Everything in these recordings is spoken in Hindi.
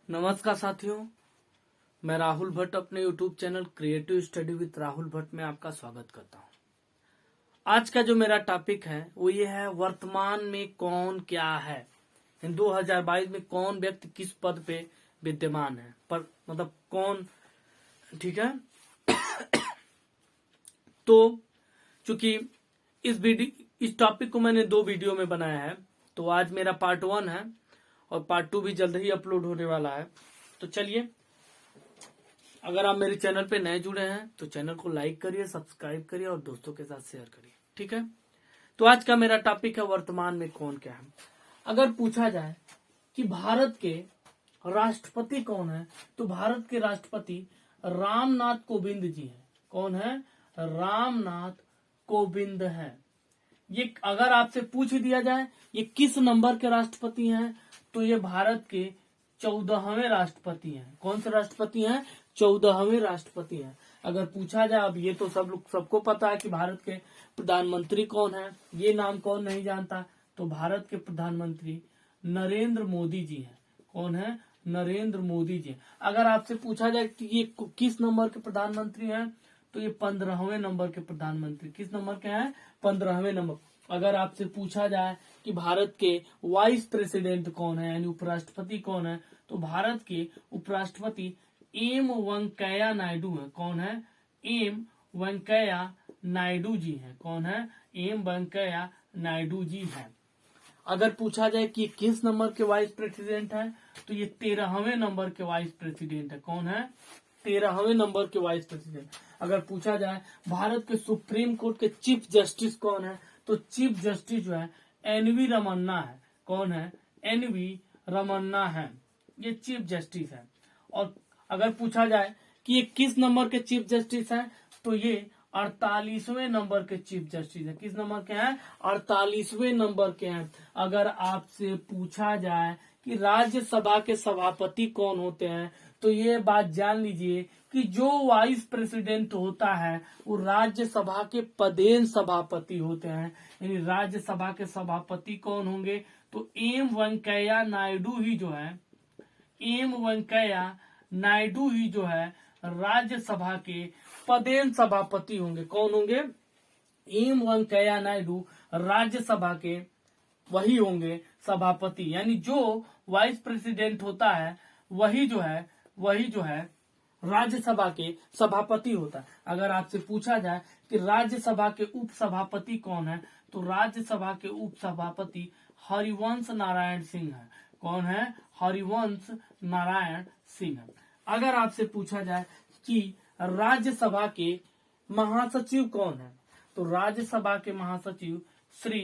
नमस्कार साथियों, मैं राहुल भट्ट अपने YouTube channel creative study with Rahul Bhatt में आपका स्वागत करता हूं। आज का जो मेरा टॉपिक है वो ये है, वर्तमान में कौन क्या है। इन 2022 में कौन व्यक्ति किस पद पे विद्यमान है, पर मतलब कौन, ठीक है। तो चूंकि इस टॉपिक को मैंने 2 वीडियो में बनाया है, तो आज मेरा पार्ट 1 है और पार्ट 2 भी जल्द ही अपलोड होने वाला है। तो चलिए, अगर आप मेरे चैनल पे नए जुड़े हैं तो चैनल को लाइक करिए, सब्सक्राइब करिए और दोस्तों के साथ शेयर करिए, ठीक है। तो आज का मेरा टॉपिक है, वर्तमान में कौन क्या है। अगर पूछा जाए कि भारत के राष्ट्रपति कौन है, तो भारत के राष्ट्रपति रामनाथ कोविंद जी हैं। कौन है? रामनाथ कोविंद है। ये अगर आपसे पूछ दिया जाए ये किस नंबर के राष्ट्रपति हैं, तो ये भारत के 14वें राष्ट्रपति हैं। कौन से राष्ट्रपति हैं? 14वें राष्ट्रपति हैं। अगर पूछा जाए, अब ये तो सबको पता है कि भारत के प्रधानमंत्री कौन है, ये नाम कौन नहीं जानता, तो भारत के प्रधानमंत्री नरेंद्र मोदी जी हैं। कौन है? नरेंद्र मोदी जी। अगर आपसे पूछा जाए कि ये किस नंबर के प्रधानमंत्री हैं, तो ये 15वें नंबर के प्रधानमंत्री। किस नंबर के हैं? 15वें नंबर। अगर आपसे पूछा जाए कि भारत के वाइस प्रेसिडेंट कौन है, यानी उपराष्ट्रपति कौन है, तो भारत के उपराष्ट्रपति एम वेंकैया नायडू है। कौन है? एम वेंकैया नायडू जी हैं। कौन है? एम वेंकैया नायडू जी हैं। अगर पूछा जाए कि किस नंबर के वाइस प्रेसिडेंट है, तो ये 13वें नंबर के वाइस प्रेसिडेंट है। कौन है? 13वें नंबर के वाइस प्रेसिडेंट। अगर पूछा जाए भारत के सुप्रीम कोर्ट के चीफ जस्टिस कौन है, तो चीफ जस्टिस जो है एनवी रमन्ना है। कौन है? एनवी रमन्ना है, ये चीफ जस्टिस है। और अगर पूछा जाए कि ये किस नंबर के चीफ जस्टिस हैं, तो ये 48वें नंबर के चीफ जस्टिस है। किस नंबर के हैं? 48वें नंबर के हैं। अगर आपसे पूछा जाए कि राज्यसभा के सभापति कौन होते हैं, तो ये बात जान लीजिए कि जो वाइस प्रेसिडेंट होता है वो राज्यसभा के पदेन सभापति होते हैं। यानी राज्यसभा के सभापति कौन होंगे, तो एम वेंकैया नायडू ही जो है, एम वेंकैया नायडू ही जो है राज्यसभा के पदेन सभापति होंगे। कौन होंगे? एम वेंकैया नायडू राज्यसभा के वही होंगे सभापति। यानी जो वाइस प्रेसिडेंट होता है वही जो है राज्यसभा के सभापति होता है। अगर आपसे पूछा जाए कि राज्यसभा के उप सभापति कौन है, तो राज्यसभा के उप सभापति हरिवंश नारायण सिंह है। कौन है? हरिवंश नारायण सिंह है। अगर आपसे पूछा जाए कि राज्यसभा के महासचिव कौन है, तो राज्यसभा के महासचिव श्री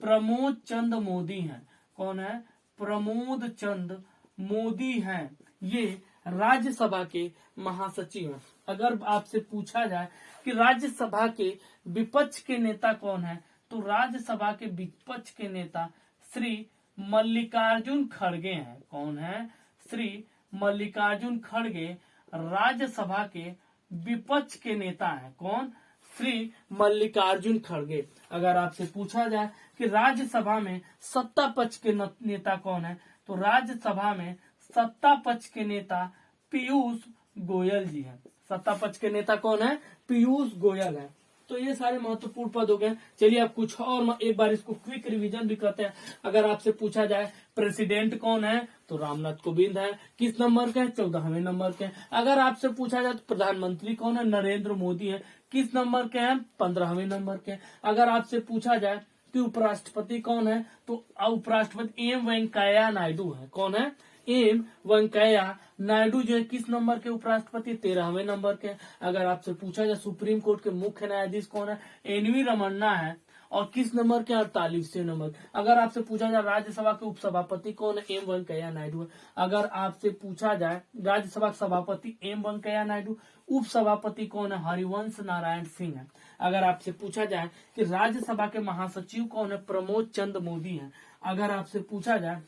प्रमोद चंद मोदी हैं। कौन है? प्रमोद चंद मोदी हैं, ये राज्यसभा के महासचिव हैं। अगर आपसे पूछा जाए कि राज्यसभा के विपक्ष के नेता कौन है, तो राज्यसभा के विपक्ष के नेता श्री मल्लिकार्जुन खड़गे हैं। कौन है? श्री मल्लिकार्जुन खड़गे राज्यसभा के विपक्ष के नेता हैं। कौन? श्री मल्लिकार्जुन खड़गे। अगर आपसे पूछा जाए कि राज्यसभा में सत्ता पक्ष के नेता कौन है, तो राज्यसभा में सत्ता पक्ष के नेता पीयूष गोयल जी हैं। सत्ता पक्ष के नेता कौन है? पीयूष गोयल है। तो ये सारे महत्वपूर्ण पद हो गए। चलिए अब कुछ और एक बार इसको क्विक रिवीजन भी करते हैं। अगर आपसे पूछा जाए प्रेसिडेंट कौन है, तो रामनाथ कोविंद है। किस नंबर के? 14वें नंबर के। अगर आपसे पूछा जाए तो प्रधानमंत्री कौन है, नरेंद्र मोदी है। किस नंबर के हैं? 15वें नंबर के। अगर आपसे पूछा जाए कि उपराष्ट्रपति कौन है, तो उपराष्ट्रपति एम वेंकैया नायडू है। कौन है? एम वेंकैया नायडू जो है किस नंबर के उपराष्ट्रपति? 13वें नंबर के। अगर आपसे पूछा जाए सुप्रीम कोर्ट के मुख्य न्यायाधीश कौन है, एनवी रमन्ना है, और किस नंबर के? 48वें नंबर। अगर आपसे पूछा जाए राज्यसभा के उपसभापति कौन है, एम वेंकैया नायडू है। अगर आपसे पूछा जाए राज्यसभा के सभापति एम वेंकैया नायडू, उप सभापति कौन है, हरिवंश नारायण सिंह है। अगर आपसे पूछा जाए कि राज्यसभा के महासचिव कौन है, प्रमोद चंद मोदी है। अगर आपसे पूछा जाए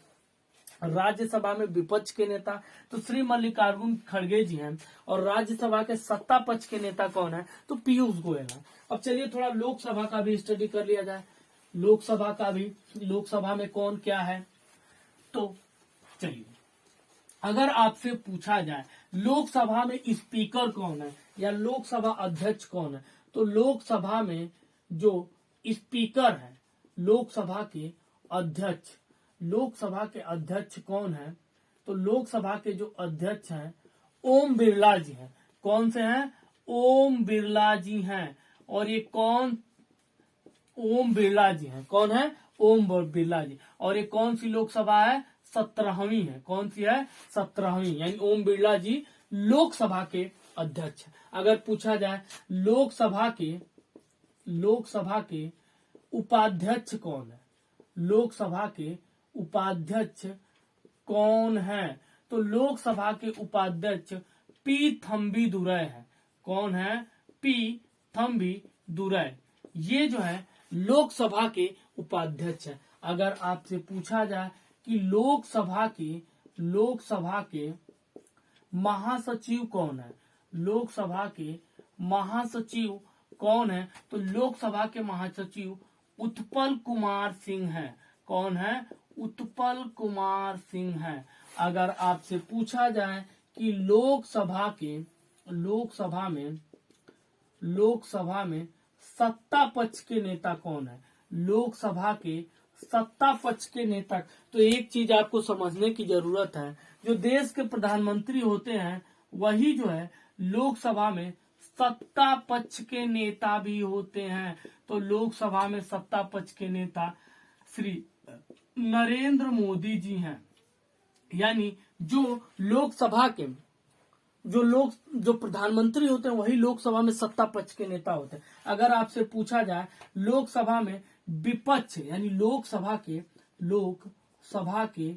राज्यसभा में विपक्ष के नेता तो श्री मल्लिकार्जुन खड़गे जी हैं, और राज्यसभा के सत्ता पक्ष के नेता कौन है, तो पीयूष गोयल है। अब चलिए थोड़ा लोकसभा का भी स्टडी कर लिया जाए। लोकसभा में कौन क्या है, तो चलिए अगर आपसे पूछा जाए लोकसभा में स्पीकर कौन है या लोकसभा अध्यक्ष कौन है, तो लोकसभा में जो स्पीकर है, लोकसभा के अध्यक्ष, लोकसभा के अध्यक्ष कौन है, तो लोकसभा के जो अध्यक्ष हैं ओम बिरला जी हैं। कौन से हैं? ओम बिरला जी हैं। और ये कौन? ओम बिरला जी हैं। कौन है? ओम बिरला जी। और ये कौन सी लोकसभा है? 17वीं है। कौन सी है? 17वीं। यानी ओम बिरला जी लोकसभा के अध्यक्ष हैं। अगर पूछा जाए लोकसभा के उपाध्यक्ष कौन है, लोकसभा के उपाध्यक्ष कौन है, तो लोकसभा के उपाध्यक्ष पी थम्बी दुरै है। कौन है? पी थम्बी दुरै। ये जो है लोकसभा के उपाध्यक्ष है। अगर आपसे पूछा जाए कि लोकसभा के महासचिव कौन है, लोकसभा के महासचिव कौन है, तो लोकसभा के महासचिव उत्पल कुमार सिंह है। कौन है? उत्पल कुमार सिंह है। अगर आपसे पूछा जाए कि लोकसभा में सत्ता पक्ष के नेता कौन है, लोकसभा के सत्ता पक्ष के नेता, तो एक चीज आपको समझने की जरूरत है, जो देश के प्रधानमंत्री होते हैं वही जो है लोकसभा में सत्ता पक्ष के नेता भी होते हैं। तो लोकसभा में सत्ता पक्ष के नेता श्री नरेंद्र मोदी जी हैं। यानी जो लोकसभा के जो प्रधानमंत्री होते हैं वही लोकसभा में सत्ता पक्ष के नेता होते हैं। अगर आपसे पूछा जाए लोकसभा में विपक्ष, यानी लोकसभा के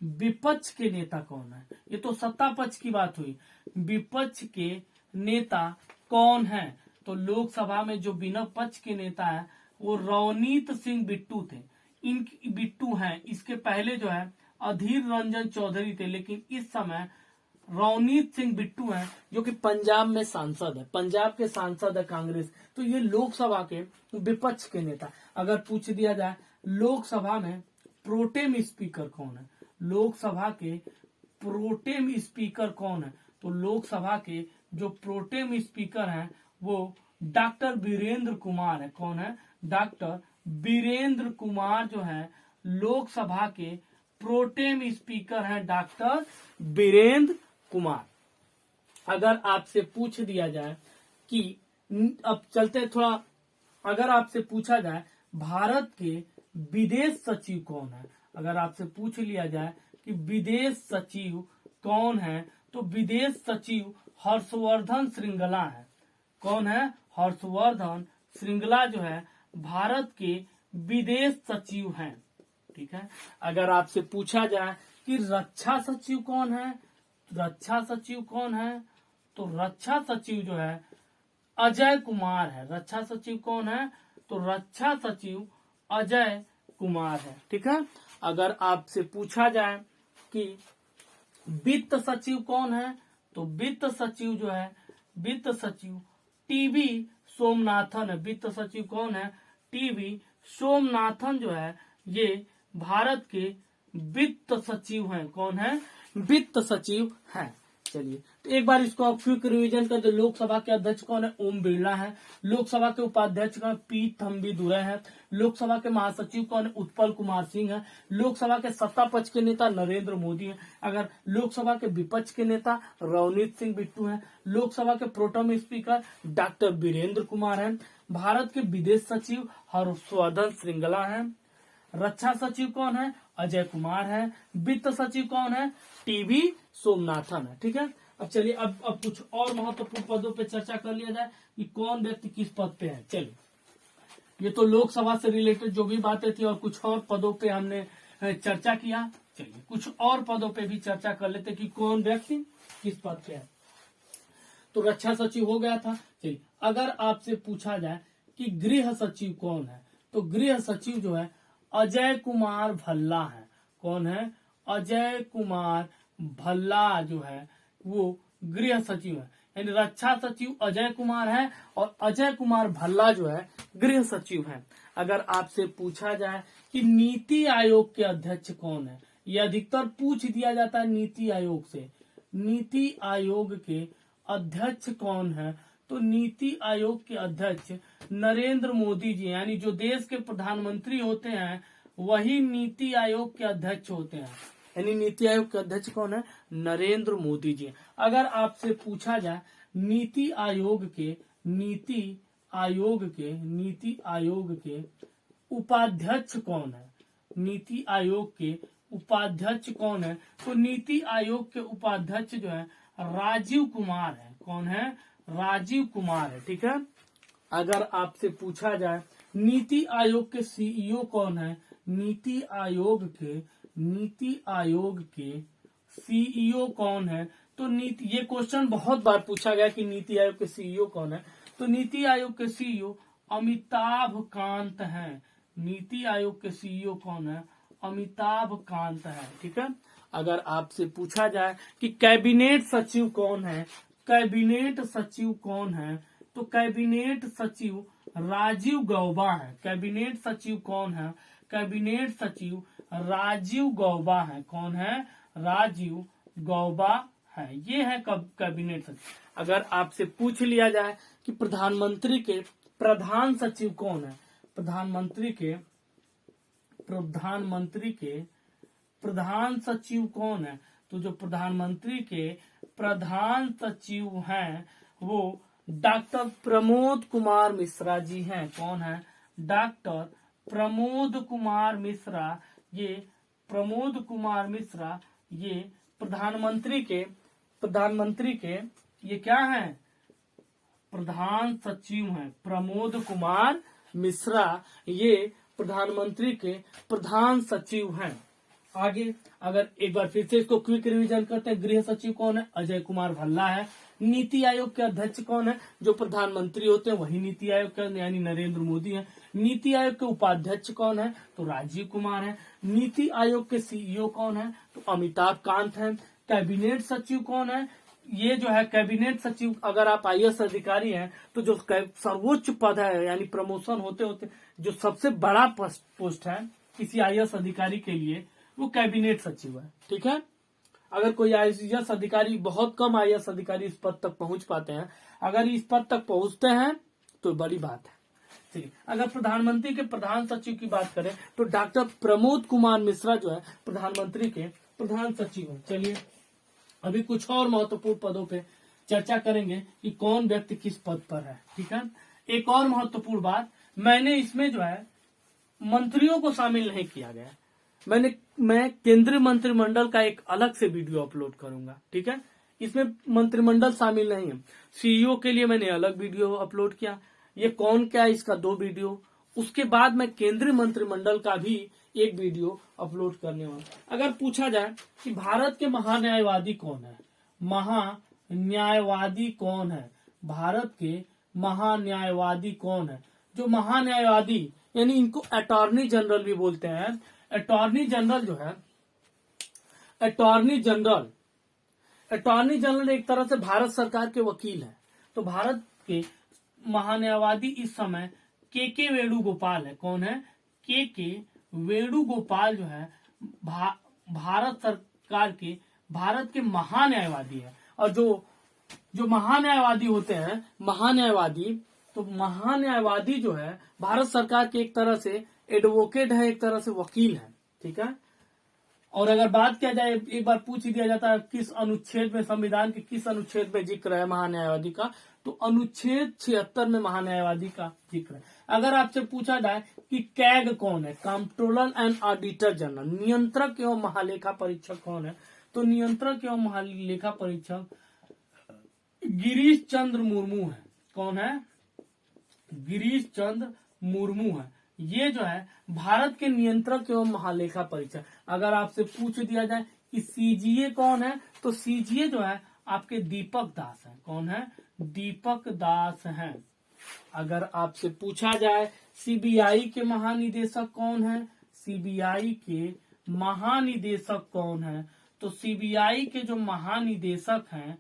विपक्ष के नेता कौन है, ये तो सत्ता पक्ष की बात हुई, विपक्ष के नेता कौन है, तो लोकसभा में जो विपक्ष के नेता है वो रवनीत सिंह बिट्टू थे। बिट्टू हैं। इसके पहले जो है अधीर रंजन चौधरी थे, लेकिन इस समय रवनीत सिंह बिट्टू हैं जो कि पंजाब में सांसद है, पंजाब के सांसद है कांग्रेस। तो ये लोकसभा के विपक्ष के नेता। अगर पूछ दिया जाए लोकसभा में प्रोटेम स्पीकर कौन है, लोकसभा के प्रोटेम स्पीकर कौन है, तो लोकसभा के जो प्रोटेम स्पीकर हैं वो डॉक्टर वीरेंद्र कुमार है। कौन है? डॉक्टर वीरेंद्र कुमार जो है लोकसभा के प्रोटेम स्पीकर हैं, डॉक्टर वीरेंद्र कुमार। अगर आपसे पूछ दिया जाए कि अब चलते थोड़ा, अगर आपसे पूछा जाए भारत के विदेश सचिव कौन है, अगर आपसे पूछ लिया जाए कि विदेश सचिव कौन है, तो विदेश सचिव हर्षवर्धन श्रृंगला है। कौन है? हर्षवर्धन श्रृंगला जो है भारत के विदेश सचिव हैं। ठीक है। अगर आपसे पूछा जाए कि रक्षा सचिव कौन है, रक्षा सचिव कौन है, तो रक्षा सचिव जो है अजय कुमार है। रक्षा सचिव कौन है, तो रक्षा सचिव अजय कुमार है। ठीक है। अगर आपसे पूछा जाए कि वित्त सचिव कौन है, तो वित्त सचिव जो है, वित्त सचिव टीवी सोमनाथन है। वित्त सचिव कौन है? टीवी सोमनाथन जो है ये भारत के वित्त सचिव हैं। कौन है? वित्त सचिव हैं। चलिए तो एक बार इसको आप क्विक रिवीजन कर दो। लोकसभा के अध्यक्ष कौन है? ओम बिरला है। लोकसभा के उपाध्यक्ष कौन? पी थम्बी दुरै है। लोकसभा के महासचिव कौन है? उत्पल कुमार सिंह है। लोकसभा के सत्ता पक्ष के नेता नरेंद्र मोदी है। अगर लोकसभा के विपक्ष के नेता रवनीत सिंह बिट्टू है। लोकसभा के protem speaker doctor Virendra Kumar है। भारत के विदेश सचिव हर्षवर्धन श्रृंगला है। रक्षा सचिव कौन है? अजय कुमार है। वित्त सचिव कौन है? टीवी सोमनाथन है। ठीक है। अब चलिए अब कुछ और महत्वपूर्ण पदों पे चर्चा कर लिया जाए कि कौन व्यक्ति किस पद पे है। चलिए ये तो लोकसभा से रिलेटेड जो भी बातें थी और कुछ और पदों पे हमने चर्चा किया। चलिए कुछ और पदों पे भी चर्चा कर लेते कि कौन व्यक्ति किस पद पे है। तो रक्षा सचिव हो गया था। चलिए अगर आपसे पूछा जाए कि गृह सचिव कौन है, तो गृह सचिव जो है अजय कुमार भल्ला है। कौन है? अजय कुमार भल्ला जो है वो गृह सचिव है। यानी रक्षा सचिव अजय कुमार है और अजय कुमार भल्ला जो है गृह सचिव है। अगर आपसे पूछा जाए कि नीति आयोग के अध्यक्ष कौन है, ये अधिकतर पूछ दिया जाता है नीति आयोग से। नीति आयोग के अध्यक्ष कौन है? तो नीति आयोग के अध्यक्ष नरेंद्र मोदी जी, यानी जो देश के प्रधानमंत्री होते हैं वही नीति आयोग के अध्यक्ष होते हैं। यानी नीति आयोग के अध्यक्ष कौन है? नरेंद्र मोदी जी। अगर आपसे पूछा जाए नीति आयोग के उपाध्यक्ष कौन है? नीति आयोग के उपाध्यक्ष कौन है? तो नीति आयोग के उपाध्यक्ष जो है राजीव कुमार है। कौन है? राजीव कुमार है। ठीक है। अगर आपसे पूछा जाए नीति आयोग के सीईओ कौन है? नीति आयोग के सीईओ कौन है? तो ये क्वेश्चन बहुत बार पूछा गया कि नीति आयोग के सीईओ कौन है। तो नीति आयोग के सीईओ अमिताभ कांत है। नीति आयोग के सीईओ कौन है? अमिताभ कांत है। ठीक है। अगर आपसे पूछा जाए कि कैबिनेट सचिव कौन है? कैबिनेट सचिव कौन है? तो कैबिनेट सचिव राजीव गौबा है। कैबिनेट सचिव कौन है? कैबिनेट सचिव राजीव गौबा है। कौन है? राजीव गौबा है। ये है कैबिनेट सचिव। अगर आपसे पूछ लिया जाए कि प्रधानमंत्री के प्रधान सचिव कौन है? प्रधानमंत्री के प्रधान सचिव कौन है? तो जो प्रधानमंत्री के प्रधान सचिव हैं वो डॉक्टर प्रमोद कुमार मिश्रा जी हैं। कौन है? डॉक्टर प्रमोद कुमार मिश्रा। ये प्रमोद कुमार मिश्रा ये प्रधानमंत्री के ये क्या है? प्रधान सचिव हैं। प्रमोद कुमार मिश्रा ये प्रधानमंत्री के प्रधान सचिव हैं। आगे अगर एक बार फिर से इसको क्विक रिवीजन करते हैं, गृह सचिव कौन है? अजय कुमार भल्ला है। नीति आयोग के अध्यक्ष कौन है? जो प्रधानमंत्री होते हैं वही नीति आयोग के यानी नरेंद्र मोदी है। नीति आयोग के उपाध्यक्ष कौन है? तो राजीव कुमार है। नीति आयोग के सीईओ कौन है? तो अमिताभ कांत है। कैबिनेट सचिव कौन है? ये जो है कैबिनेट सचिव, अगर आप आईएएस अधिकारी हैं तो जो सर्वोच्च पद है यानी प्रमोशन होते होते जो सबसे बड़ा पोस्ट है किसी आईएएस अधिकारी के लिए वो कैबिनेट सचिव है। ठीक है। अगर कोई आईएएस अधिकारी, बहुत कम आईएएस अधिकारी इस पद तक पहुंच पाते हैं, अगर इस पद तक पहुंचते हैं तो बड़ी बात है। ठीक है। अगर प्रधानमंत्री के प्रधान सचिव की बात करें तो डॉक्टर प्रमोद कुमार मिश्रा जो है प्रधानमंत्री के प्रधान सचिव है। चलिए अभी कुछ और महत्वपूर्ण पदों पे चर्चा करेंगे कि कौन व्यक्ति किस पद पर है। ठीक है। एक और महत्वपूर्ण बात, मैंने इसमें जो है मंत्रियों को शामिल नहीं किया गया। मैं केंद्रीय मंत्रिमंडल का एक अलग से वीडियो अपलोड करूंगा। ठीक है। इसमें मंत्रिमंडल शामिल नहीं है। सीईओ के लिए मैंने अलग वीडियो अपलोड किया। ये कौन क्या है इसका 2 वीडियो। उसके बाद मैं केंद्रीय मंत्रिमंडल का भी एक वीडियो अपलोड करने वाला। अगर पूछा जाए कि भारत के महान्यायवादी कौन है? महान्यायवादी कौन है? भारत के महान्यायवादी कौन है? जो महान्यायवादी यानी इनको अटॉर्नी जनरल भी बोलते हैं। अटॉर्नी जनरल जो है, अटॉर्नी जनरल एक तरह से भारत सरकार के वकील हैं। तो भारत के महान्यायवादी इस समय के वेणुगोपाल है। कौन है? के वेणुगोपाल जो है भारत सरकार के भारत के महान्यायवादी है। और जो महान्यायवादी होते हैं, महान्यायवादी जो है भारत सरकार के एक तरह से एडवोकेट है, एक तरह से वकील है। ठीक है। और अगर बात किया जाए, एक बार पूछ ही दिया जाता है किस अनुच्छेद में, संविधान के किस अनुच्छेद में जिक्र है महान्यायवादी का, तो अनुच्छेद 76 में महान्यायवादी का जिक्र है। अगर आपसे पूछा जाए कि कैग कौन है? कंट्रोलर एंड ऑडिटर जनरल, नियंत्रक एवं महालेखा परीक्षक कौन है? तो नियंत्रक एवं महालेखा परीक्षक गिरीश चंद्र मुर्मू है। कौन है? गिरीश चंद्र मुर्मू है। ये जो है भारत के नियंत्रक एवं महालेखा परीक्षक। अगर आपसे पूछ दिया जाए कि सीजीए कौन है, तो सीजीए जो है आपके दीपक दास है। कौन है? दीपक दास हैं। अगर आपसे पूछा जाए सीबीआई के महानिदेशक कौन है? सीबीआई के महानिदेशक कौन है? तो सीबीआई के जो महानिदेशक हैं,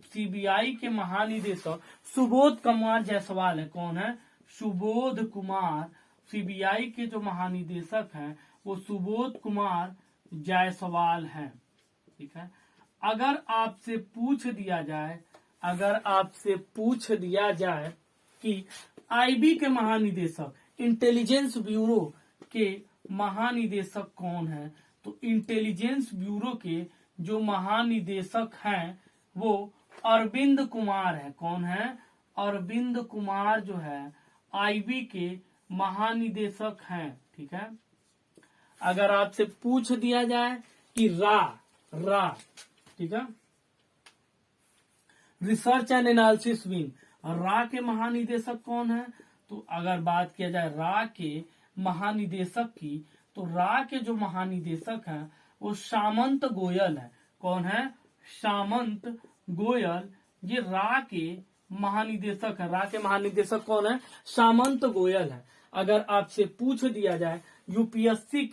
सीबीआई के महानिदेशक सुबोध कुमार जायसवाल है। कौन है? सुबोध कुमार। सीबीआई के जो महानिदेशक हैं वो सुबोध कुमार जायसवाल हैं। ठीक है, अगर आपसे पूछ दिया जाए कि आईबी के महानिदेशक, इंटेलिजेंस ब्यूरो के महानिदेशक कौन है, तो इंटेलिजेंस ब्यूरो के जो महानिदेशक हैं वो अरविंद कुमार है। कौन है? अरविंद कुमार जो है आईबी के महानिदेशक हैं। ठीक है, अगर आपसे पूछ दिया जाए कि रा ठीक है, रिसर्च एंड एनालिसिस विंग, रा के महानिदेशक कौन है, तो अगर बात किया जाए रा के महानिदेशक की, तो रा के जो महानिदेशक हैं वो सामंत गोयल है। कौन है? सामंत गोयल। ये रा के महानिदेशक है। रा के महानिदेशक कौन है? सामंत गोयल है। अगर आपसे पूछ दिया जाए यूपीएससी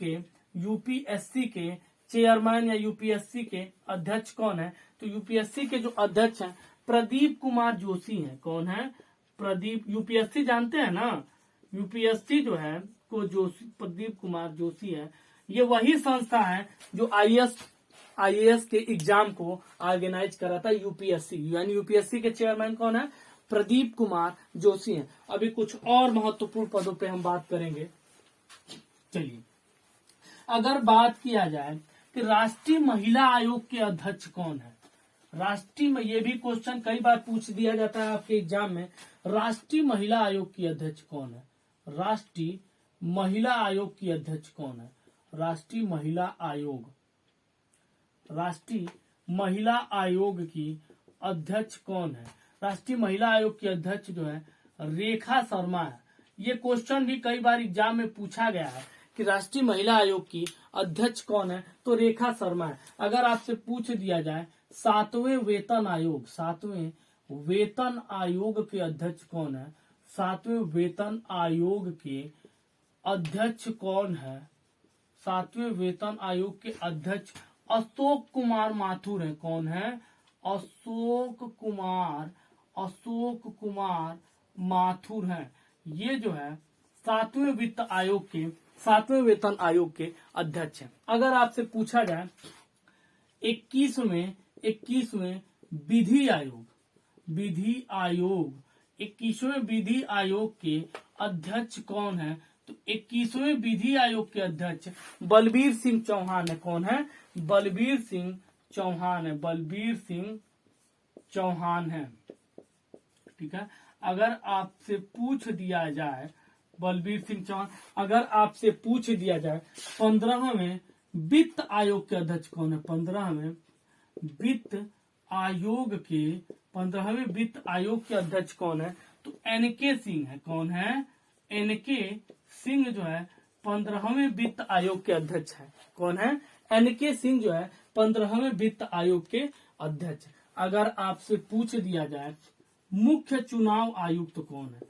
के चेयरमैन या यूपीएससी के अध्यक्ष कौन है, तो यूपीएससी के जो अध्यक्ष हैं प्रदीप कुमार जोशी हैं। कौन है? प्रदीप। यूपीएससी जानते हैं ना, यूपीएससी जो है को जोशी, प्रदीप कुमार जोशी है। ये वही संस्था है जो आईएएस के एग्जाम को ऑर्गेनाइज करा था, यूपीएससी। यानी यूपीएससी के चेयरमैन कौन है? प्रदीप कुमार जोशी हैं। अभी कुछ और महत्वपूर्ण पदों पे हम बात करेंगे। चलिए, अगर बात किया जाए कि राष्ट्रीय महिला आयोग के अध्यक्ष कौन है, राष्ट्रीय में, ये भी क्वेश्चन कई बार पूछ दिया जाता है आपके एग्जाम में, राष्ट्रीय महिला आयोग की अध्यक्ष कौन है? राष्ट्रीय महिला आयोग की अध्यक्ष कौन है? राष्ट्रीय महिला आयोग की अध्यक्ष कौन है? राष्ट्रीय महिला आयोग की अध्यक्ष जो है रेखा शर्मा है। ये क्वेश्चन भी कई बार एग्जाम में पूछा गया है कि राष्ट्रीय महिला आयोग की अध्यक्ष कौन है, तो रेखा शर्मा है। अगर आपसे पूछ दिया जाए 7वें वेतन आयोग के अध्यक्ष कौन है, 7वें वेतन आयोग के अध्यक्ष कौन है, 7वें वेतन आयोग के अध्यक्ष अशोक कुमार माथुर है। कौन है? अशोक कुमार माथुर है। ये जो है 7वें वेतन आयोग के अध्यक्ष हैं। अगर आपसे पूछा जाए 21वें विधि आयोग के अध्यक्ष कौन है, तो 21वें विधि आयोग के अध्यक्ष बलबीर सिंह चौहान है। कौन है? बलबीर सिंह चौहान है। ठीक है, अगर आपसे पूछ दिया जाए बलबीर सिंह चौहान, अगर आपसे पूछ दिया जाए 15वें वित्त आयोग के अध्यक्ष कौन है, 15वें वित्त आयोग के अध्यक्ष कौन है, तो एनके सिंह है। कौन है? एनके सिंह जो है 15वें वित्त आयोग के अध्यक्ष है। कौन है? एनके सिंह जो है 15वें वित्त आयोग के अध्यक्ष। अगर आपसे पूछ दिया जाए मुख्य चुनाव आयुक्त कौन है,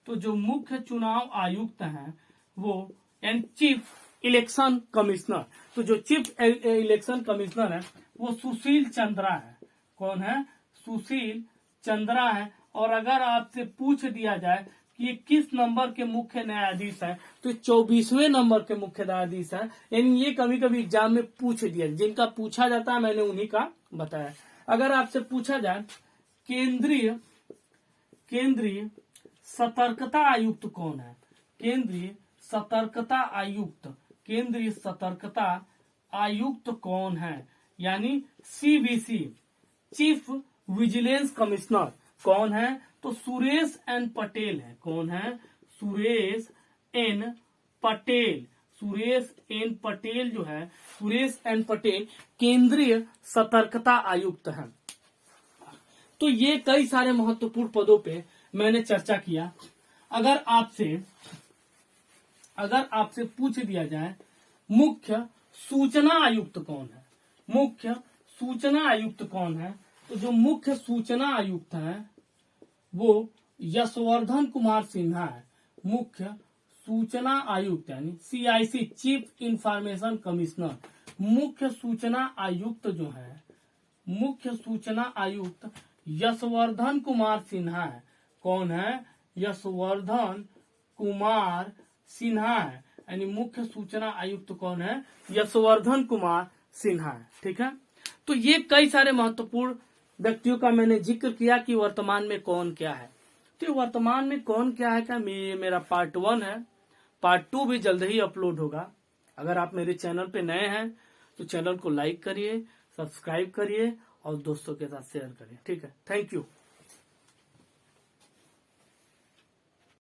तो जो मुख्य चुनाव आयुक्त हैं वो चीफ इलेक्शन कमिश्नर, तो जो चीफ इलेक्शन कमिश्नर है वो सुशील चंद्रा है। कौन है? सुशील चंद्रा है। और अगर आपसे पूछ दिया जाए कि ये किस नंबर के मुख्य न्यायाधीश हैं, तो 24वें नंबर के मुख्य न्यायाधीश हैं। यानी ये कभी कभी एग्जाम में पूछ दिया, जिनका पूछा जाता है मैंने उन्हीं का बताया। अगर आपसे पूछा जाए केंद्रीय सतर्कता आयुक्त कौन है, केंद्रीय सतर्कता आयुक्त कौन है, यानी सीवीसी, चीफ विजिलेंस कमिश्नर कौन है, तो सुरेश एन पटेल है। कौन है? सुरेश एन पटेल जो है, सुरेश एन पटेल केंद्रीय सतर्कता आयुक्त हैं। तो ये कई सारे महत्वपूर्ण पदों पे मैंने चर्चा किया। अगर आपसे पूछ दिया जाए मुख्य सूचना आयुक्त कौन है, तो जो मुख्य सूचना आयुक्त हैं वो यशवर्धन कुमार सिन्हा है। मुख्य सूचना आयुक्त यानी CIC, चीफ इंफॉर्मेशन कमिश्नर। मुख्य सूचना आयुक्त यशवर्धन कुमार सिन्हा है। कौन है? यशवर्धन कुमार सिन्हा है, यानी मुख्य सूचना आयुक्त कौन है? यशवर्धन कुमार सिन्हा है। ठीक है, तो ये कई सारे महत्वपूर्ण व्यक्तियों का मैंने जिक्र किया कि वर्तमान में कौन क्या है। तो वर्तमान में कौन क्या है क्या मेरा पार्ट 1 है। पार्ट 2 भी जल्द ही अपलोड होगा। अगर आप मेरे चैनल पे नए हैं तो चैनल को लाइक करिए, सब्सक्राइब करिए और दोस्तों के साथ शेयर करिए। ठीक है, थैंक यू।